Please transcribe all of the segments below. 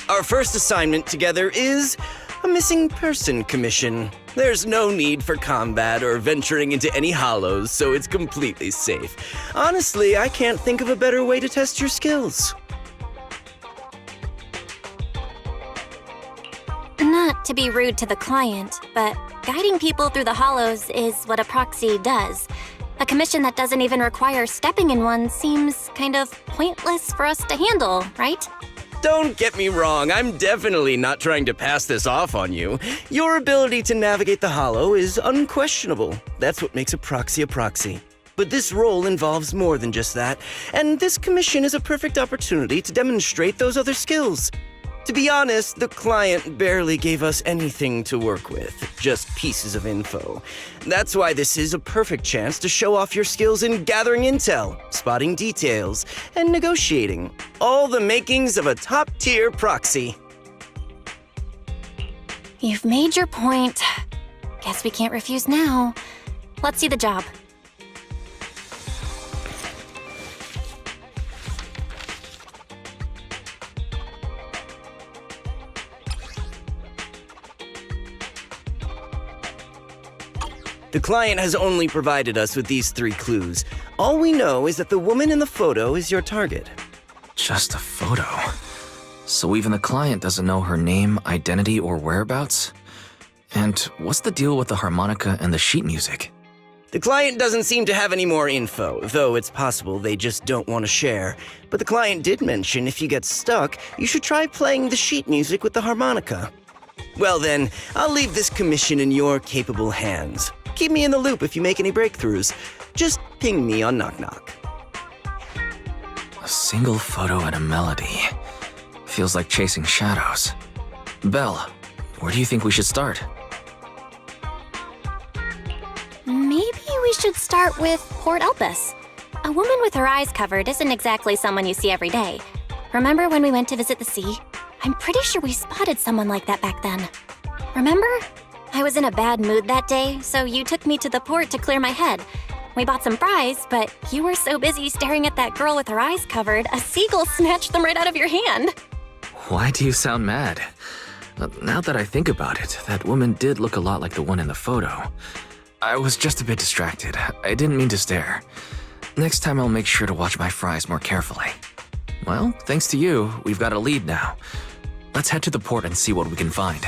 Our first assignment together is a missing person commission. There's no need for combat or venturing into any hollows, so it's completely safe. Honestly, I can't think of a better way to test your skills. Not to be rude to the client, but guiding people through the hollows is what a proxy does. A commission that doesn't even require stepping in one seems kind of pointless for us to handle, right? Don't get me wrong, I'm definitely not trying to pass this off on you. Your ability to navigate the hollow is unquestionable. That's what makes a proxy. But this role involves more than just that, and this commission is a perfect opportunity to demonstrate those other skills. To be honest, the client barely gave us anything to work with, just pieces of info. That's why this is a perfect chance to show off your skills in gathering intel, spotting details, and negotiating. All the makings of a top-tier proxy. You've made your point. Guess we can't refuse now. Let's see the job. The client has only provided us with these 3 clues. All we know is that the woman in the photo is your target. Just a photo. So even the client doesn't know her name, identity, or whereabouts? And what's the deal with the harmonica and the sheet music? The client doesn't seem to have any more info, though it's possible they just don't want to share. But the client did mention if you get stuck, you should try playing the sheet music with the harmonica. Well then, I'll leave this commission in your capable hands. Keep me in the loop if you make any breakthroughs. Just ping me on Knock Knock. A single photo and a melody. Feels like chasing shadows. Belle, where do you think we should start? Maybe we should start with Port Elpis. A woman with her eyes covered isn't exactly someone you see every day. Remember when we went to visit the sea? I'm pretty sure we spotted someone like that back then. Remember? I was in a bad mood that day, so you took me to the port to clear my head. We bought some fries, but you were so busy staring at that girl with her eyes covered, a seagull snatched them right out of your hand. Why do you sound mad? Now that I think about it, that woman did look a lot like the one in the photo. I was just a bit distracted. I didn't mean to stare. Next time I'll make sure to watch my fries more carefully. Well, thanks to you, we've got a lead now. Let's head to the port and see what we can find.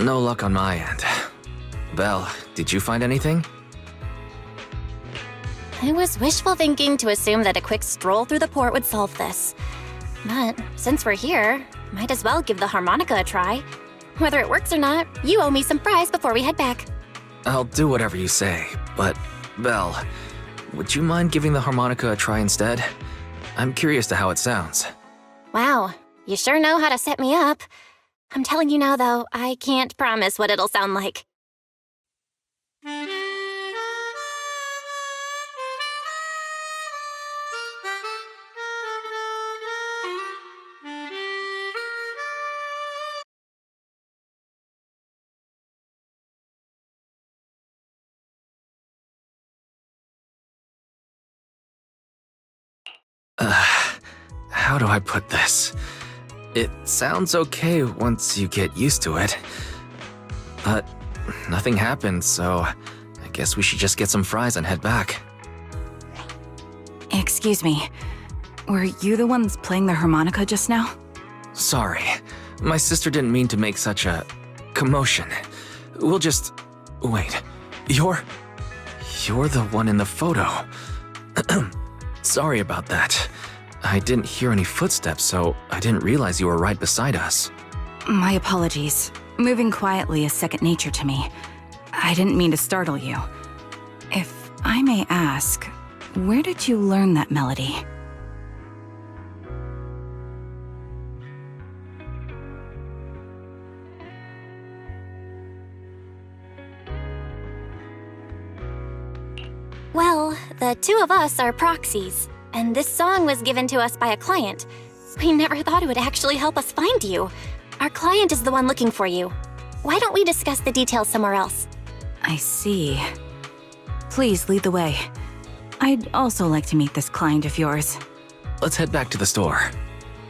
No luck on my end. Belle, did you find anything? It was wishful thinking to assume that a quick stroll through the port would solve this. But since we're here, might as well give the harmonica a try. Whether it works or not, you owe me some fries before we head back. I'll do whatever you say, but Belle, would you mind giving the harmonica a try instead? I'm curious to how it sounds. Wow, you sure know how to set me up. I'm telling you now, though, I can't promise what it'll sound like. How do I put this? It sounds okay once you get used to it. But nothing happened, so I guess we should just get some fries and head back. Excuse me. Were you the ones playing the harmonica just now? Sorry, my sister didn't mean to make such a commotion. We'll just... Wait, you're the one in the photo. Sorry about that. I didn't hear any footsteps, so I didn't realize you were right beside us. My apologies. Moving quietly is second nature to me. I didn't mean to startle you. If I may ask, where did you learn that melody? Well, the two of us are proxies, and this song was given to us by a client. We never thought it would actually help us find you. Our client is the one looking for you. Why don't we discuss the details somewhere else? I see. Please lead the way. I'd also like to meet this client of yours. Let's head back to the store.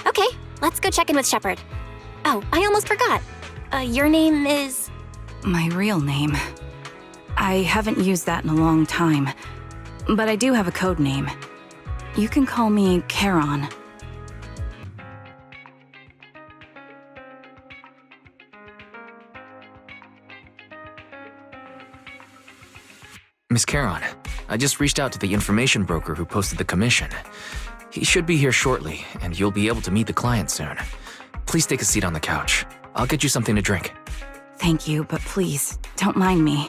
Okay, let's go check in with Shepard. Oh, I almost forgot. Your name is... My real name. I haven't used that in a long time, but I do have a code name. You can call me Charon. Miss Charon, I just reached out to the information broker who posted the commission. He should be here shortly, and you'll be able to meet the client soon. Please take a seat on the couch. I'll get you something to drink. Thank you, but please, don't mind me.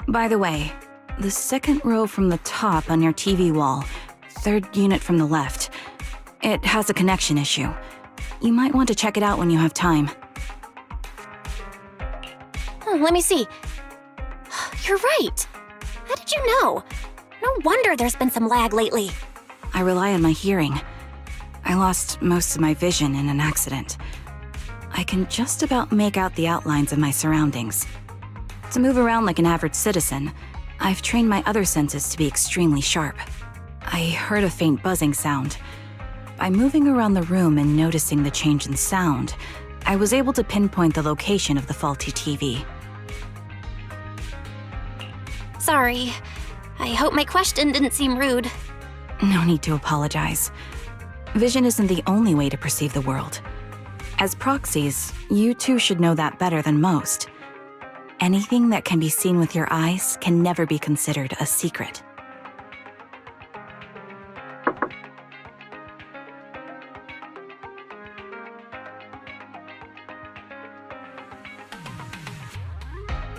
By the way, the second row from the top on your TV wall, third unit from the left, it has a connection issue. You might want to check it out when you have time. Let me see. You're right. How did you know? No wonder there's been some lag lately. I rely on my hearing. I lost most of my vision in an accident. I can just about make out the outlines of my surroundings. To move around like an average citizen, I've trained my other senses to be extremely sharp. I heard a faint buzzing sound. By moving around the room and noticing the change in sound, I was able to pinpoint the location of the faulty TV. Sorry. I hope my question didn't seem rude. No need to apologize. Vision isn't the only way to perceive the world. As proxies, you too should know that better than most. Anything that can be seen with your eyes can never be considered a secret.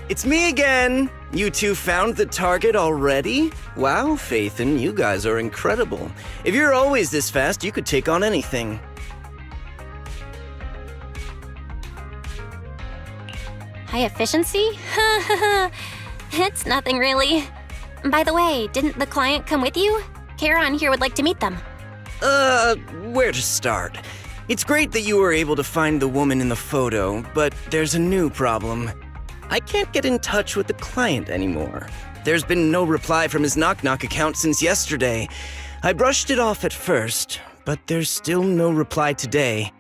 It's me again! You two found the target already? Wow, Phaethon, you guys are incredible. If you're always this fast, you could take on anything. High efficiency? It's nothing really. By the way, didn't the client come with you? Charon here would like to meet them. Where to start? It's great that you were able to find the woman in the photo, but there's a new problem. I can't get in touch with the client anymore. There's been no reply from his Knock Knock account since yesterday. I brushed it off at first, but there's still no reply today.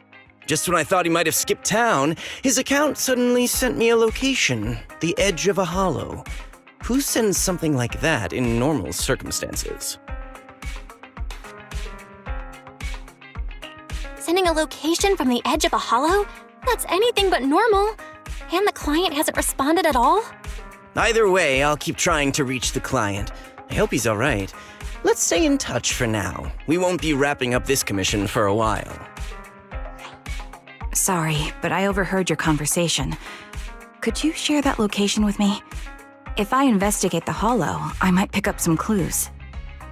Just when I thought he might have skipped town, his account suddenly sent me a location, the edge of a hollow. Who sends something like that in normal circumstances? Sending a location from the edge of a hollow? That's anything but normal. and the client hasn't responded at all? Either way, I'll keep trying to reach the client. I hope he's alright. Let's stay in touch for now. We won't be wrapping up this commission for a while. Sorry, but I overheard your conversation. Could you share that location with me? If I investigate the hollow, I might pick up some clues.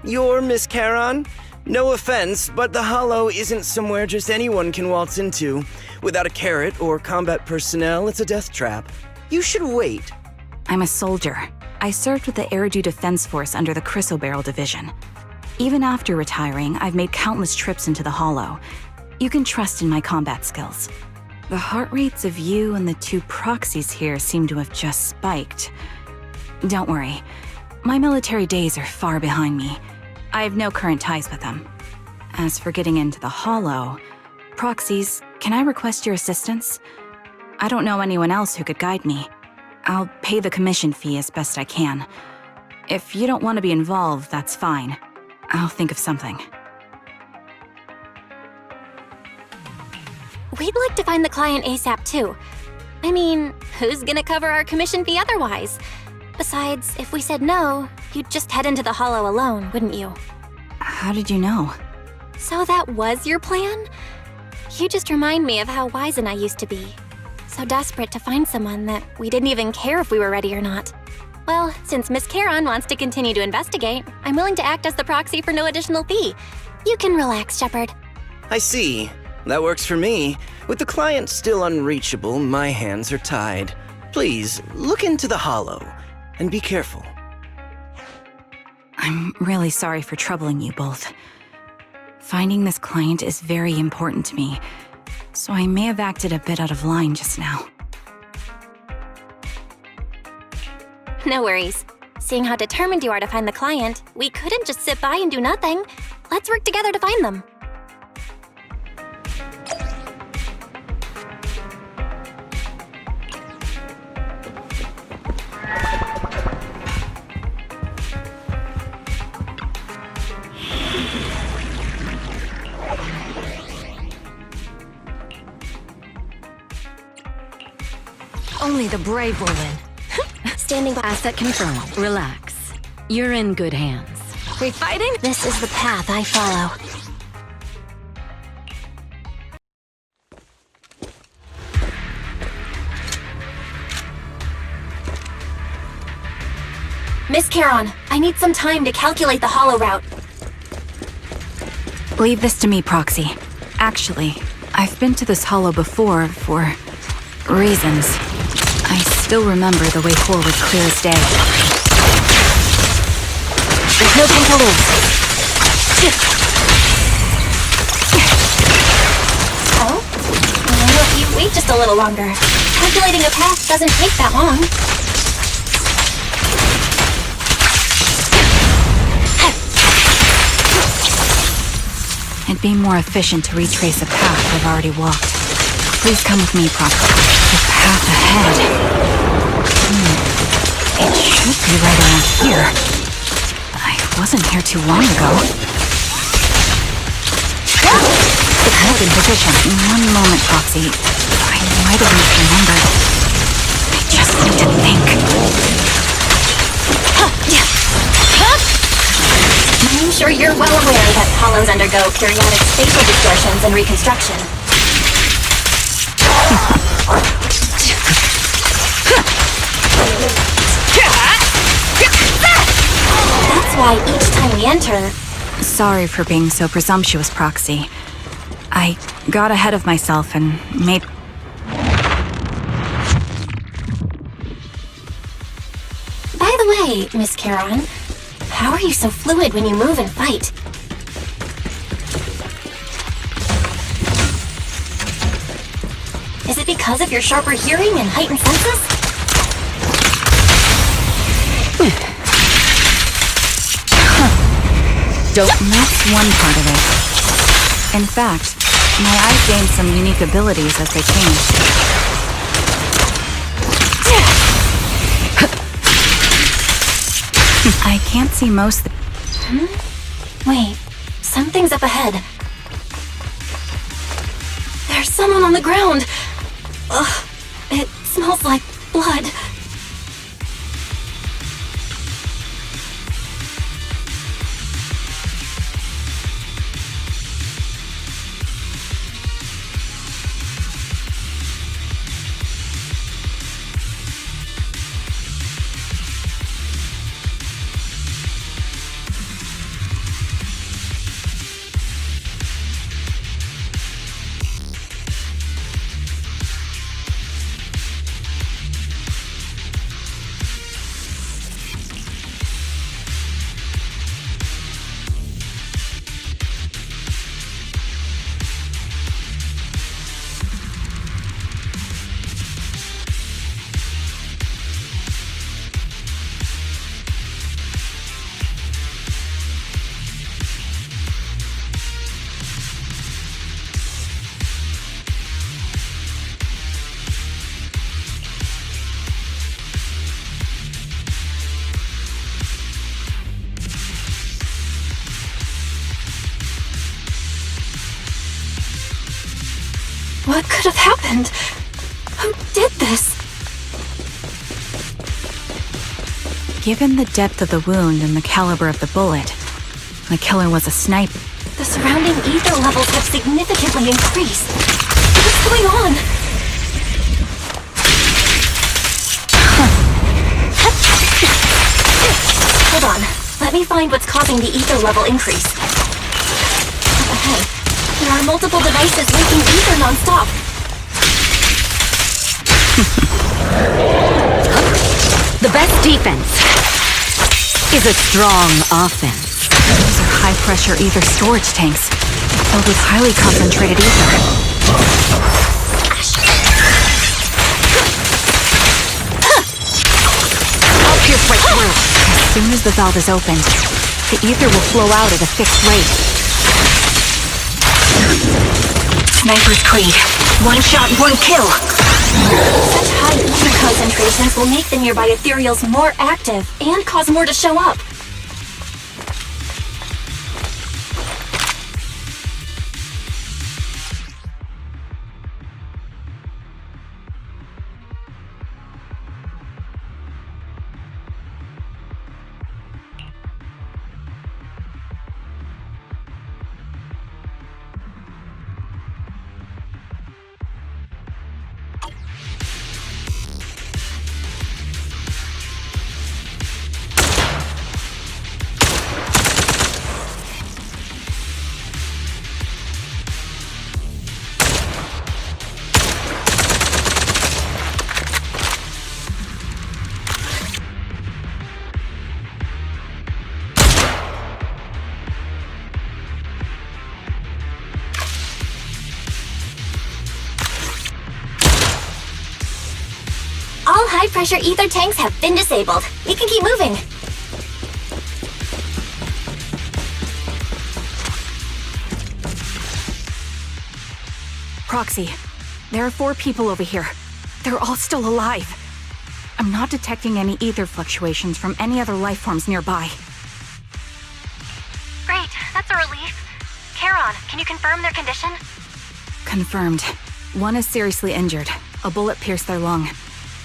You're Miss Charon? No offense, but the hollow isn't somewhere just anyone can waltz into. Without a carrot or combat personnel, it's a death trap. You should wait. I'm a soldier. I served with the Air Defense Force under the Chrysoberyl Division. Even after retiring, I've made countless trips into the hollow. You can trust in my combat skills. The heart rates of you and the two proxies here seem to have just spiked. Don't worry. My military days are far behind me. I have no current ties with them. As for getting into the hollow, proxies, can I request your assistance? I don't know anyone else who could guide me. I'll pay the commission fee as best I can. If you don't want to be involved, that's fine. I'll think of something. We'd like to find the client ASAP too. I mean, who's gonna cover our commission fee otherwise? Besides, if we said no, you'd just head into the hollow alone, wouldn't you? How did you know? So that was your plan? You just remind me of how Wise and I used to be. So desperate to find someone that we didn't even care if we were ready or not. Well, since Miss Charon wants to continue to investigate, I'm willing to act as the proxy for no additional fee. You can relax, Shepard. I see. That works for me. With the client still unreachable, my hands are tied. Please, look into the hollow, and be careful. I'm really sorry for troubling you both. Finding this client is very important to me, so I may have acted a bit out of line just now. No worries. Seeing how determined you are to find the client, we couldn't just sit by and do nothing. Let's work together to find them. Only the brave will win. Standing by. Asset confirmed. Relax. You're in good hands. We fighting? This is the path I follow. Miss Charon, I need some time to calculate the hollow route. Leave this to me, Proxy. Actually, I've been to this hollow before for reasons. I still remember the way forward clear as day. There's no time to lose. Oh? Why don't you wait just a little longer? Calculating a path doesn't take that long. It'd be more efficient to retrace a path I've already walked. Please come with me, Proxy. The path ahead. It should be right around here. I wasn't here too long ago. The path in position. One moment, Proxy. I might have misremembered. I just need to think. I'm sure you're well aware that hollows undergo periodic spatial distortions and reconstruction. That's why each time we enter... Sorry for being so presumptuous, Proxy. I got ahead of myself and made... By the way, Miss Charon, how are you so fluid when you move and fight? Is it because of your sharper hearing and heightened senses? That's one part of it. In fact, my eyes gained some unique abilities as they changed. I can't see most... Wait, something's up ahead. There's someone on the ground. Ugh, it smells like blood. What could have happened? Who did this? Given the depth of the wound and the caliber of the bullet, the killer was a sniper. The surrounding ether levels have significantly increased. What's going on? Hold on. Let me find what's causing the ether level increase. Up ahead, there are multiple devices leaking ether non-stop. The best defense is a strong offense. Those are high-pressure ether storage tanks, filled with highly concentrated ether. I'll pierce right through. As soon as the valve is opened, the ether will flow out at a fixed rate. Sniper's Creed. One shot, one kill. Such high ether concentrations will make the nearby ethereals more active and cause more to show up. All high-pressure ether tanks have been disabled. We can keep moving. Proxy, there are 4 people over here. They're all still alive. I'm not detecting any ether fluctuations from any other life forms nearby. Great, that's a relief. Charon, can you confirm their condition? Confirmed. 1 is seriously injured. A bullet pierced their lung.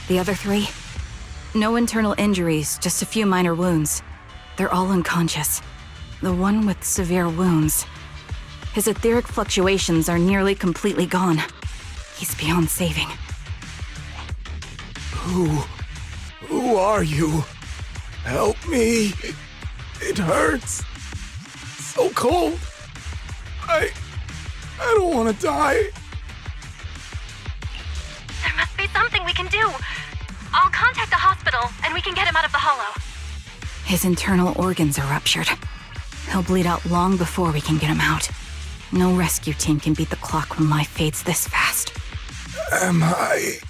The other 3? No internal injuries, just a few minor wounds. They're all unconscious. The one with severe wounds. His etheric fluctuations are nearly completely gone. He's beyond saving. Who are you? Help me. It hurts. So cold. I don't want to die. There must be something we can do. I'll contact the hospital, and we can get him out of the hollow. His internal organs are ruptured. He'll bleed out long before we can get him out. No rescue team can beat the clock when life fades this fast. Am I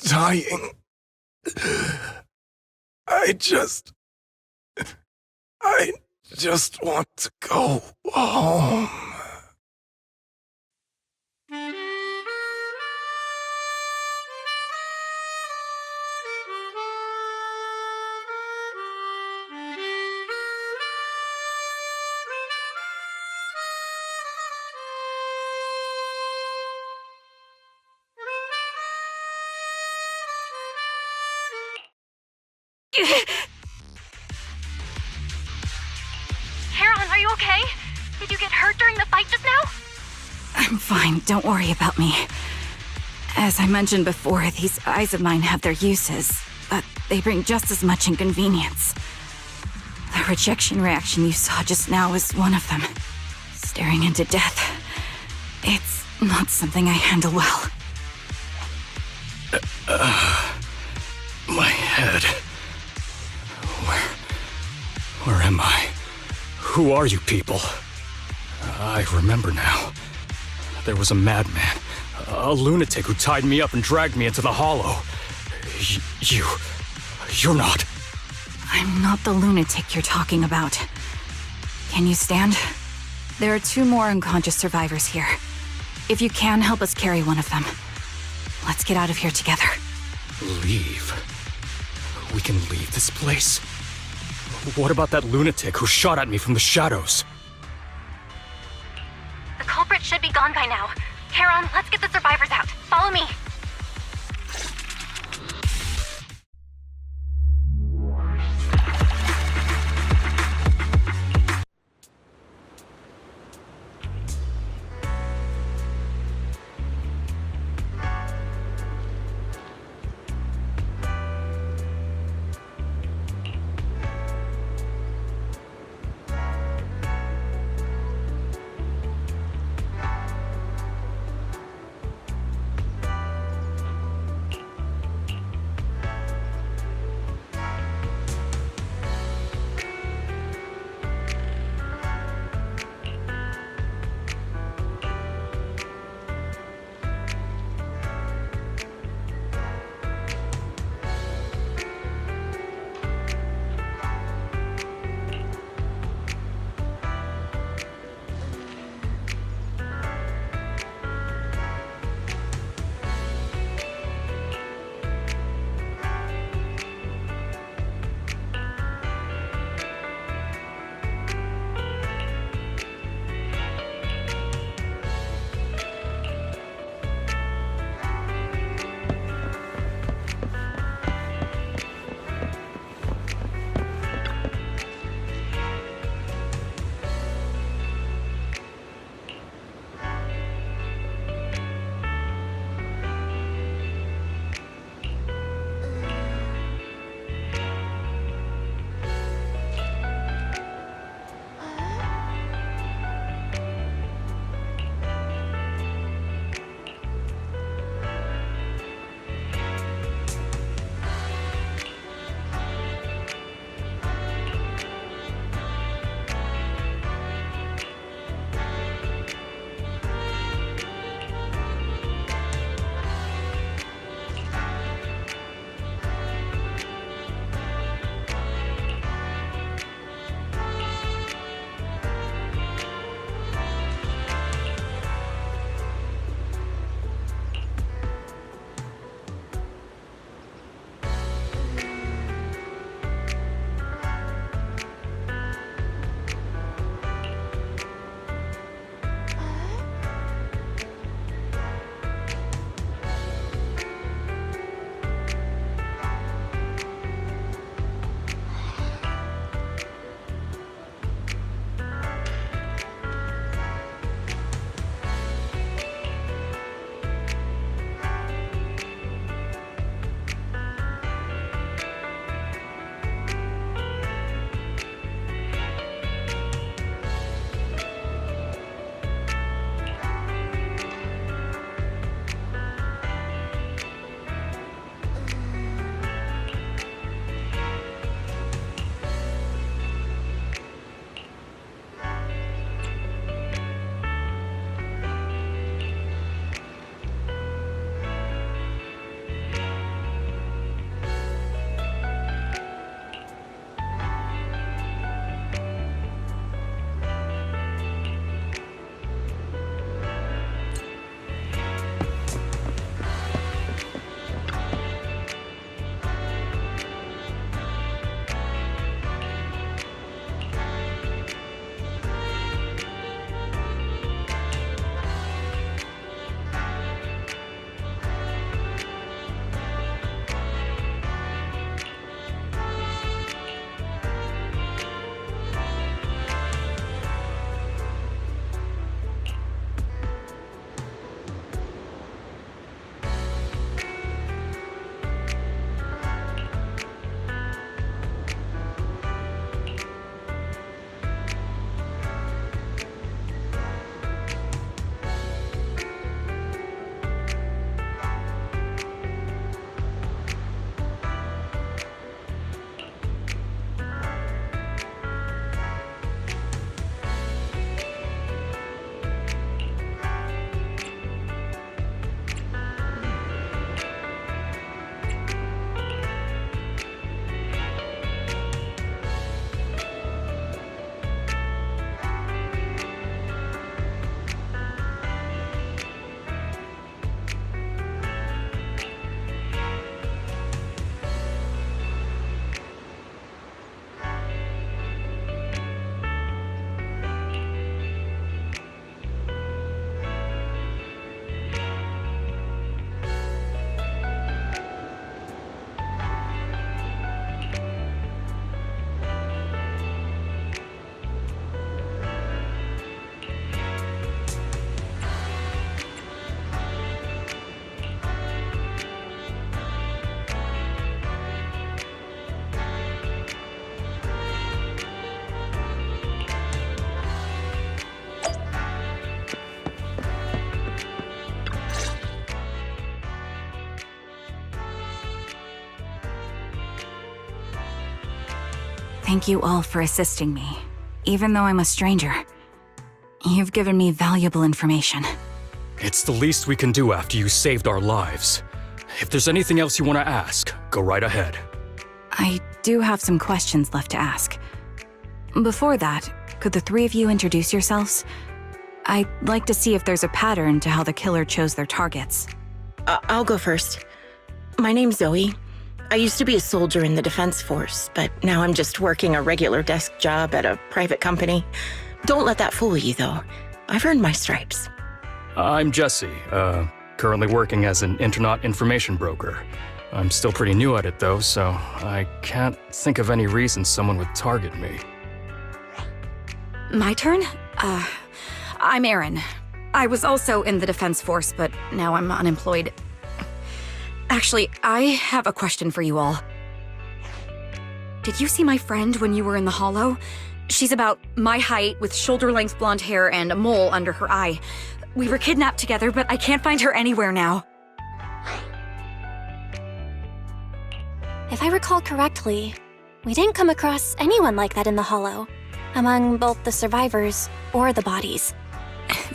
dying? I just want to go home. Heron, are you okay? Did you get hurt during the fight just now? I'm fine, don't worry about me. As I mentioned before, these eyes of mine have their uses, but they bring just as much inconvenience. The rejection reaction you saw just now is one of them. Staring into death. It's not something I handle well. My head. Where am I? Who are you people? I remember now. There was a madman, a lunatic who tied me up and dragged me into the hollow. You're not. I'm not the lunatic you're talking about. Can you stand? There are 2 more unconscious survivors here. If you can, help us carry one of them. Let's get out of here together. Leave? We can leave this place? What about that lunatic who shot at me from the shadows? The culprit should be gone by now. Heron, let's get the survivors out. Follow me. Thank you all for assisting me, even though I'm a stranger. You've given me valuable information. It's the least we can do after you saved our lives. If there's anything else you want to ask, go right ahead. I do have some questions left to ask. Before that, could the three of you introduce yourselves? I'd like to see if there's a pattern to how the killer chose their targets. I'll go first. My name's Zoe. I used to be a soldier in the Defense Force, but now I'm just working a regular desk job at a private company. Don't let that fool you, though. I've earned my stripes. I'm Jesse, currently working as an internet information broker. I'm still pretty new at it, though, so I can't think of any reason someone would target me. My turn? I'm Erin. I was also in the Defense Force, but now I'm unemployed. Actually, I have a question for you all. Did you see my friend when you were in the Hollow? She's about my height, with shoulder-length blonde hair and a mole under her eye. We were kidnapped together, but I can't find her anywhere now. If I recall correctly, we didn't come across anyone like that in the Hollow, among both the survivors or the bodies.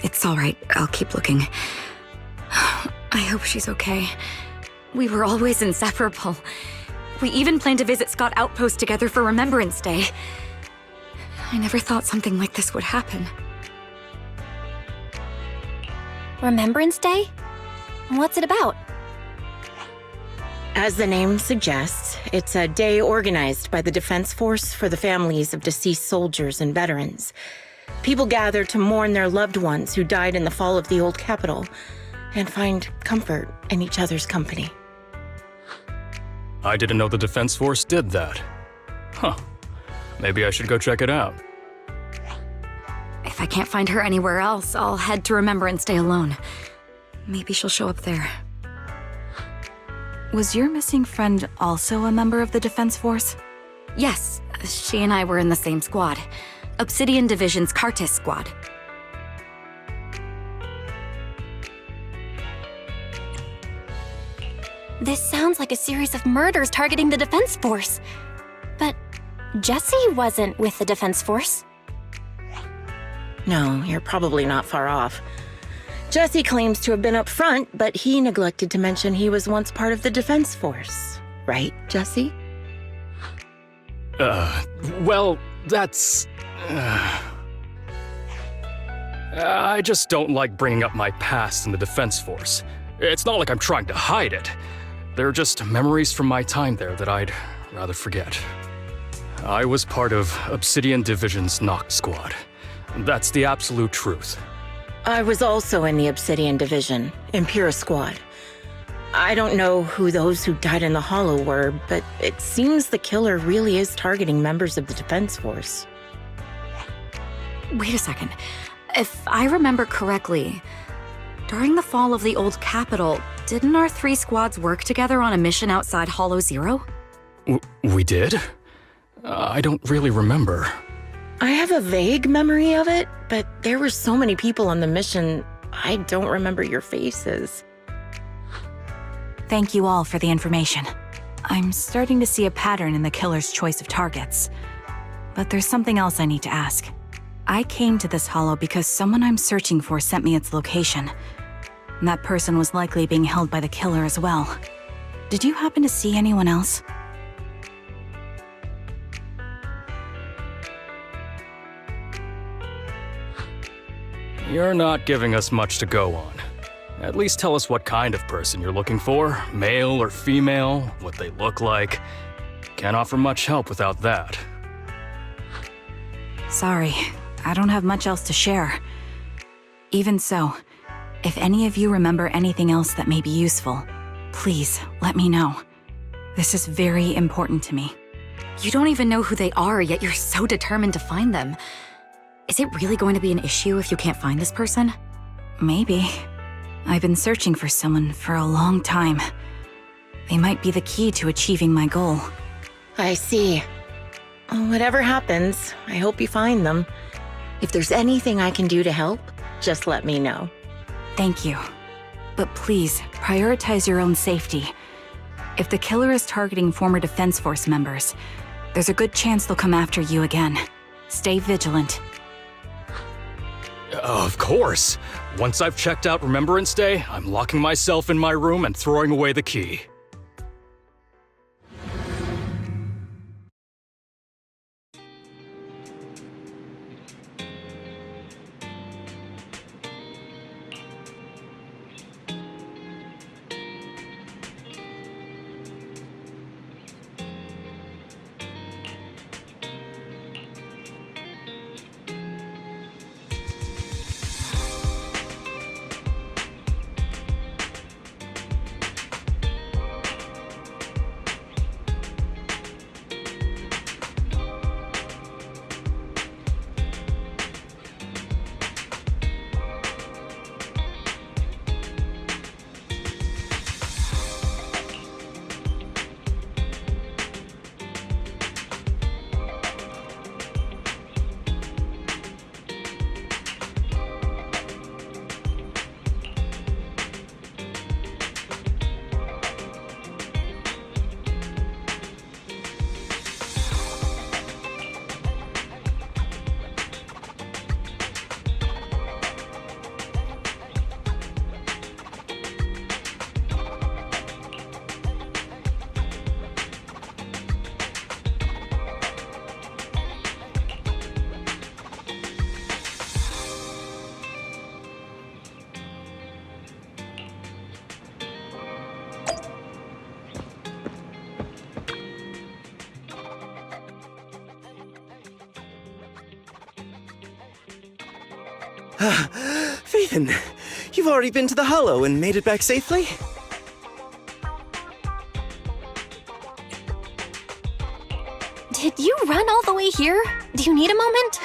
It's all right. I'll keep looking. I hope she's okay. We were always inseparable. We even planned to visit Scott Outpost together for Remembrance Day. I never thought something like this would happen. Remembrance Day? What's it about? As the name suggests, it's a day organized by the Defense Force for the families of deceased soldiers and veterans. People gather to mourn their loved ones who died in the fall of the old capital and find comfort in each other's company. I didn't know the Defense Force did that. Huh. Maybe I should go check it out. If I can't find her anywhere else, I'll head to Remembrance Day alone. Maybe she'll show up there. Was your missing friend also a member of the Defense Force? Yes, she and I were in the same squad. Obsidian Division's Cartis squad. This sounds like a series of murders targeting the Defense Force. But Jesse wasn't with the Defense Force. No, you're probably not far off. Jesse claims to have been up front, but he neglected to mention he was once part of the Defense Force. Right, Jesse? Well, that's... I just don't like bringing up my past in the Defense Force. It's not like I'm trying to hide it. They're just memories from my time there that I'd rather forget. I was part of Obsidian Division's Noct Squad. That's the absolute truth. I was also in the Obsidian Division, Impura Squad. I don't know who those who died in the Hollow were, but it seems the killer really is targeting members of the Defense Force. Wait a second. If I remember correctly, during the fall of the old capital, didn't our three squads work together on a mission outside Hollow Zero? We did? I don't really remember. I have a vague memory of it, but there were so many people on the mission, I don't remember your faces. Thank you all for the information. I'm starting to see a pattern in the killer's choice of targets. But there's something else I need to ask. I came to this hollow because someone I'm searching for sent me its location. And that person was likely being held by the killer as well. Did you happen to see anyone else? You're not giving us much to go on. At least tell us what kind of person you're looking for, male or female, what they look like. Can't offer much help without that. Sorry, I don't have much else to share. Even so, if any of you remember anything else that may be useful, please let me know. This is very important to me. You don't even know who they are, yet you're so determined to find them. Is it really going to be an issue if you can't find this person? Maybe. I've been searching for someone for a long time. They might be the key to achieving my goal. I see. Whatever happens, I hope you find them. If there's anything I can do to help, just let me know. Thank you. But please, prioritize your own safety. If the killer is targeting former Defense Force members, There's a good chance they'll come after you again. Stay vigilant. Of course. Once I've checked out Remembrance Day, I'm locking myself in my room and throwing away the key. Phaethon, you've already been to the Hollow and made it back safely? Did you run all the way here? Do you need a moment?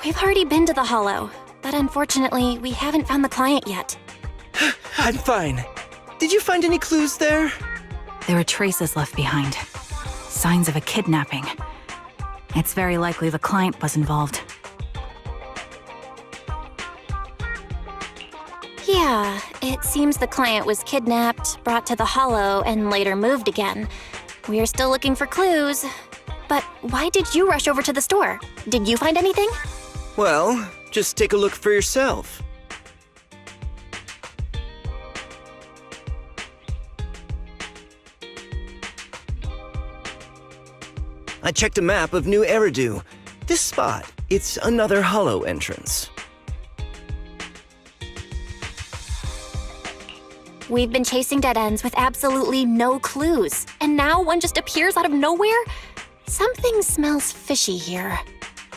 We've already been to the Hollow, but unfortunately, we haven't found the client yet. I'm fine. Did you find any clues there? There were traces left behind. Signs of a kidnapping. It's very likely the client was involved. Yeah, it seems the client was kidnapped, brought to the Hollow, and later moved again. We're still looking for clues. But why did you rush over to the store? Did you find anything? Well, just take a look for yourself. I checked a map of New Eridu. This spot, it's another Hollow entrance. We've been chasing dead ends with absolutely no clues, and now one just appears out of nowhere? Something smells fishy here.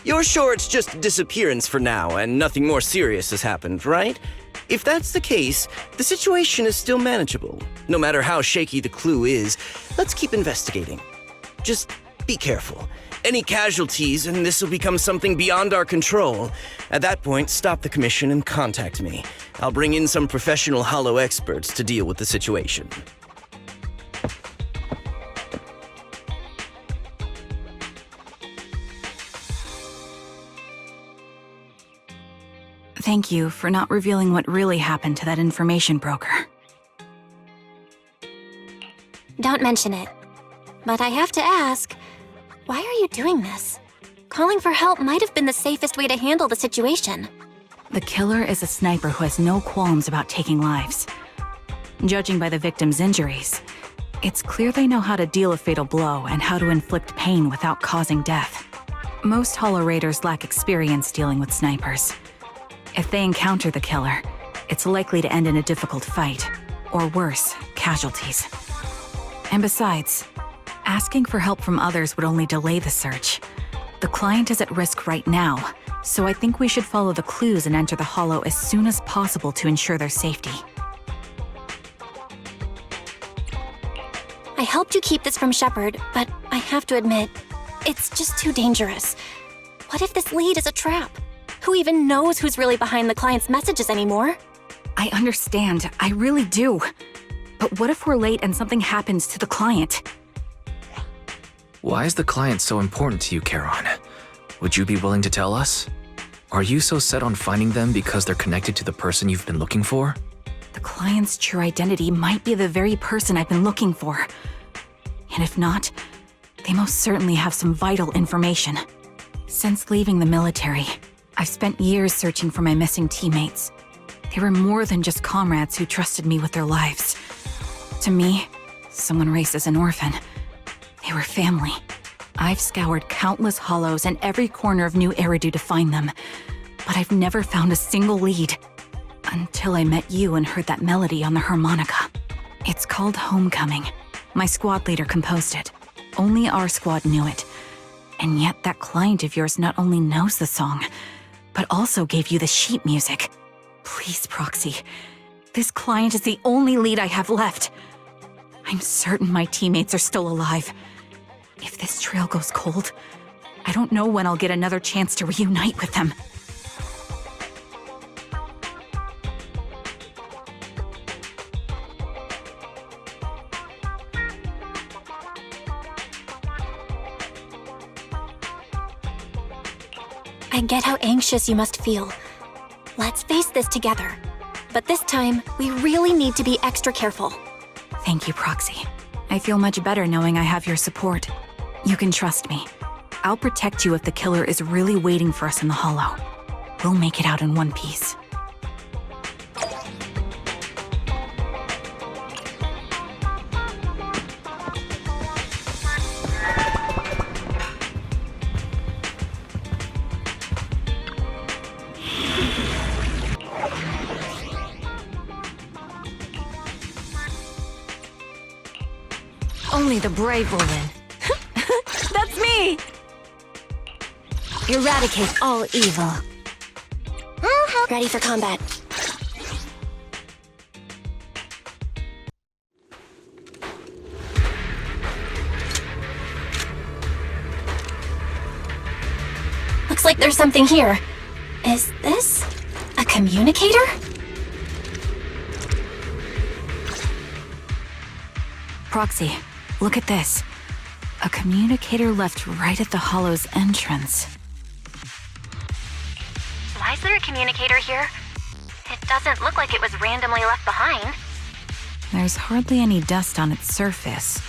You're sure it's just a disappearance for now and nothing more serious has happened, right? If that's the case, the situation is still manageable. No matter how shaky the clue is, let's keep investigating. Just be careful. Any casualties and this will become something beyond our control. At that point, stop the commission and contact me. I'll bring in some professional Hollow experts to deal with the situation. Thank you for not revealing what really happened to that information broker. Don't mention it. But I have to ask, why are you doing this? Calling for help might have been the safest way to handle the situation. The killer is a sniper who has no qualms about taking lives. Judging by the victim's injuries, it's clear they know how to deal a fatal blow and how to inflict pain without causing death. Most Hollow Raiders lack experience dealing with snipers. If they encounter the killer, it's likely to end in a difficult fight, or worse, casualties. And besides, asking for help from others would only delay the search. The client is at risk right now, so I think we should follow the clues and enter the Hollow as soon as possible to ensure their safety. I helped you keep this from Shepard, but I have to admit, it's just too dangerous. What if this lead is a trap? Who even knows who's really behind the client's messages anymore? I understand, I really do. But what if we're late and something happens to the client? Why is the client so important to you, Charon? Would you be willing to tell us? Are you so set on finding them because they're connected to the person you've been looking for? The client's true identity might be the very person I've been looking for. And if not, They most certainly have some vital information. Since leaving the military, I've spent years searching for my missing teammates. They were more than just comrades who trusted me with their lives. To me, someone raised as an orphan, they were family. I've scoured countless hollows and every corner of New Eridu to find them, but I've never found a single lead. Until I met you and heard that melody on the harmonica. It's called Homecoming. My squad leader composed it. Only our squad knew it. And yet that client of yours not only knows the song, but also gave you the sheet music. Please, Proxy. This client is the only lead I have left. I'm certain my teammates are still alive. If this trail goes cold, I don't know when I'll get another chance to reunite with them. I get how anxious you must feel. Let's face this together. But this time, we really need to be extra careful. Thank you, Proxy. I feel much better knowing I have your support. You can trust me. I'll protect you if the killer is really waiting for us in the hollow. We'll make it out in one piece. Only the brave will win. That's me! Eradicate all evil. Ready for combat. Looks like there's something here. Is this a communicator? Proxy, look at this. A communicator left right at the hollow's entrance. Why is there a communicator here? It doesn't look like it was randomly left behind. There's hardly any dust on its surface,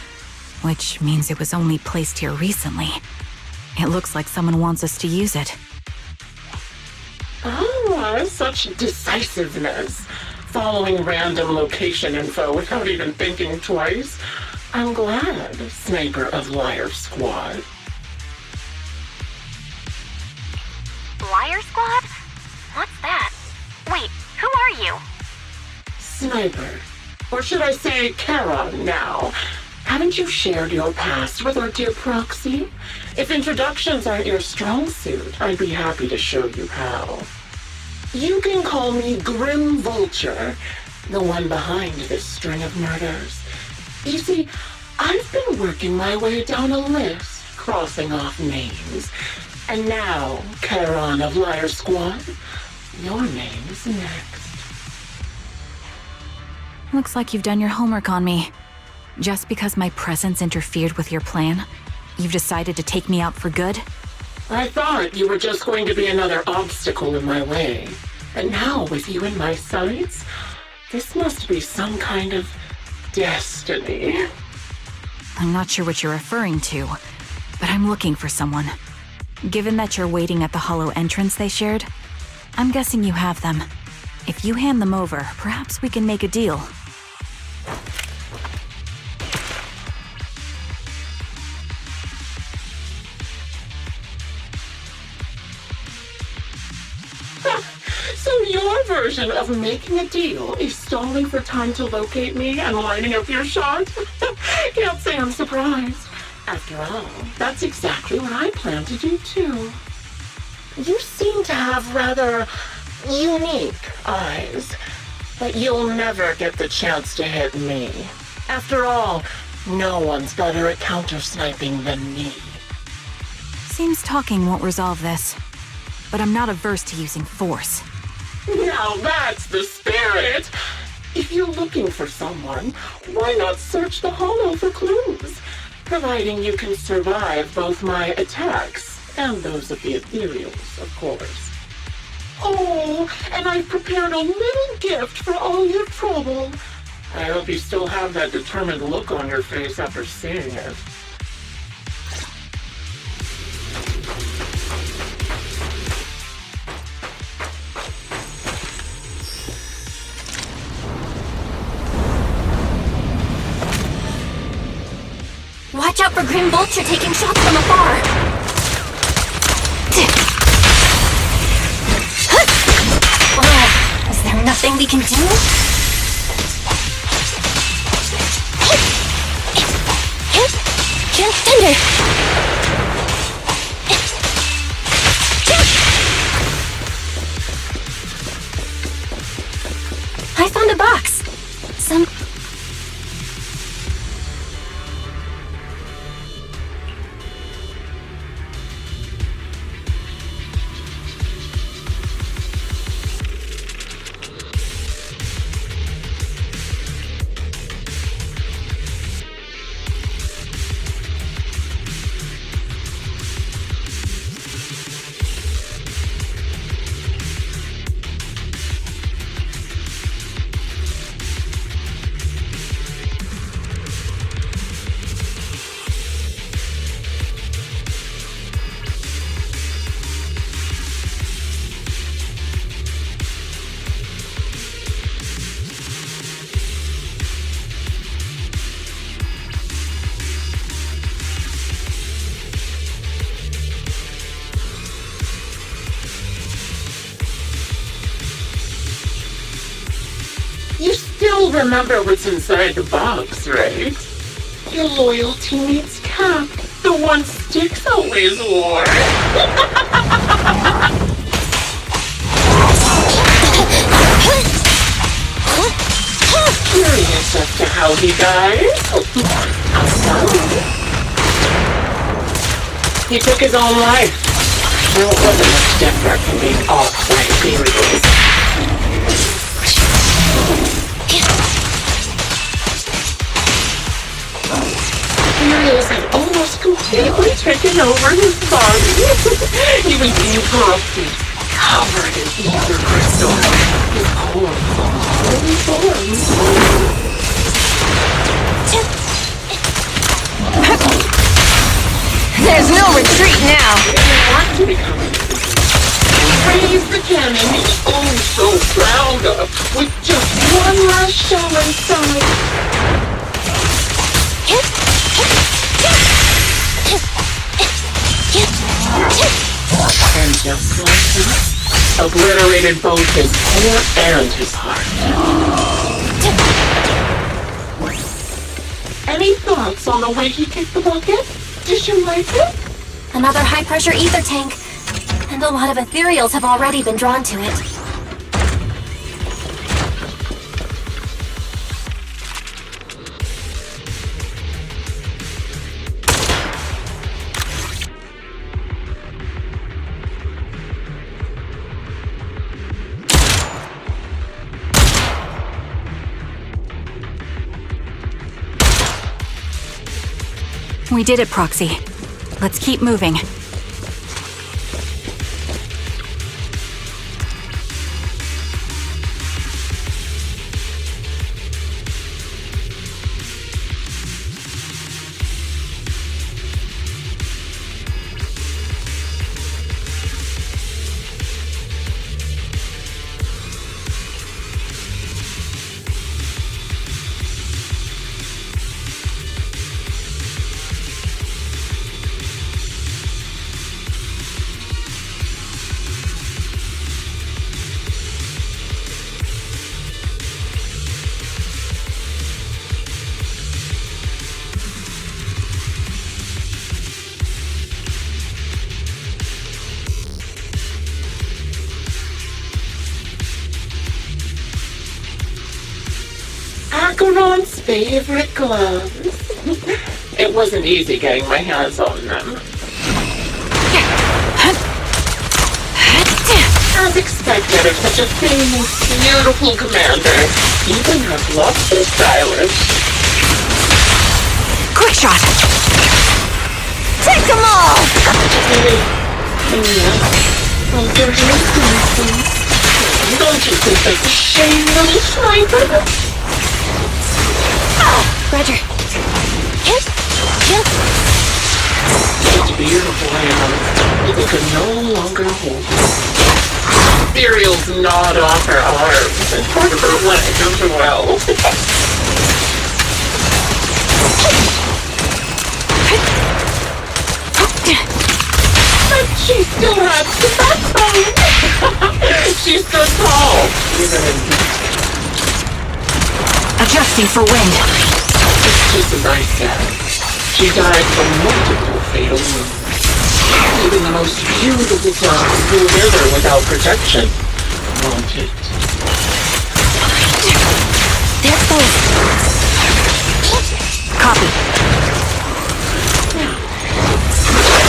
which means it was only placed here recently. It looks like someone wants us to use it. Ah, such decisiveness. Following random location info without even thinking twice. I'm glad, Sniper of Liar Squad. Liar Squad? What's that? Wait, who are you? Sniper. Or should I say Charon now? Haven't you shared your past with our dear Proxy? If introductions aren't your strong suit, I'd be happy to show you how. You can call me Grim Vulture, the one behind this string of murders. You see, I've been working my way down a list, crossing off names. And now, Charon of Liar Squad, your name's next. Looks like you've done your homework on me. Just because my presence interfered with your plan, you've decided to take me out for good? I thought you were just going to be another obstacle in my way. And now, with you in my sights, this must be some kind of destiny. I'm not sure what you're referring to, but I'm looking for someone. Given that you're waiting at the hollow entrance they shared, I'm guessing you have them. If you hand them over, perhaps we can make a deal. So your version of making a deal is stalling for time to locate me and lining up your shot? Can't say I'm surprised. After all, that's exactly what I plan to do too. You seem to have rather unique eyes, but you'll never get the chance to hit me. After all, no one's better at counter-sniping than me. Seems talking won't resolve this, but I'm not averse to using force. Now that's the spirit! If you're looking for someone, why not search the hollow for clues? Providing you can survive both my attacks and those of the ethereals, of course. Oh, and I've prepared a little gift for all your trouble. I hope you still have that determined look on your face after seeing it. out for Grim Vulture taking shots from afar. Is there nothing we can do? Thunder! I found a box. Some... You still remember what's inside the box, right? Your loyal teammate's cap, the one Styx always wore. Curious as to how he died? He took his own life. Well, it wasn't much different from being off-white Gabriel's. Furious had almost completely taken over his body. He was decomposing, covered in ether crystal, his corpse fully formed. There's no retreat now! He didn't want to become a raise the cannon he's oh so proud of, with just one last shell inside. And just like that, obliterated both his hair and his heart. Any thoughts on the way he kicked the bucket? Did you like it? Another high-pressure ether tank. And a lot of ethereals have already been drawn to it. We did it, Proxy. Let's keep moving. Acheron's favorite gloves. It wasn't easy getting my hands on them. As expected of such a famous, beautiful commander, even her gloves are stylish. Quick shot! Take them all! Don't you think that's a shame, little sniper? Roger. Hit! Kill! Such beautiful hands, they could no longer hold it. Ethereal's gnawed off her arms and part of her leg as well. But she still has the backbone. She stood tall, even in defeat. Adjusting for wind. It's just as I said. She died from multiple fatal wounds. Even the most beautiful dogs will wither without protection. Won't it? There it goes. Copy.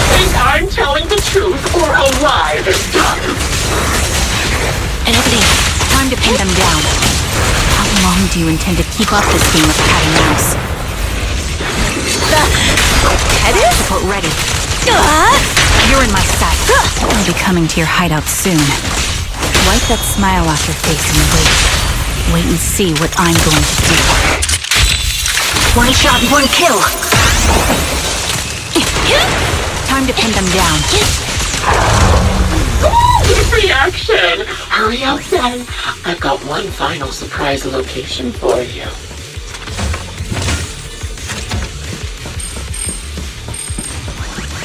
Think I'm telling the truth or a lie this time? And over there. Time to pin them down. How long do you intend to keep up this game of cat and mouse? Support ready. You're in my sight. I'll be coming to your hideout soon. Wipe that smile off your face and wait. Wait and see what I'm going to do. One shot, one kill. Time to pin them down. Good reaction! Hurry up then. I've got one final surprise location for you.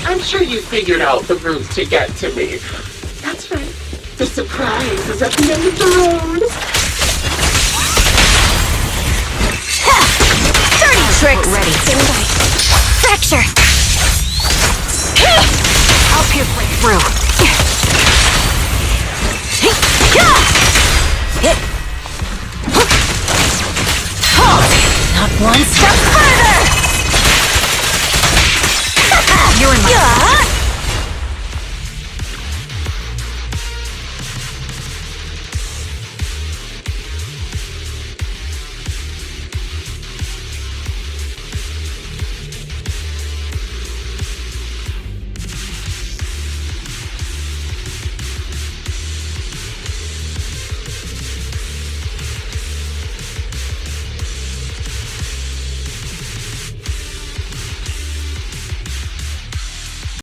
I'm sure you figured out the route to get to me. That's right. The surprise is at the end of the road. Dirty tricks! Ready. Fracture!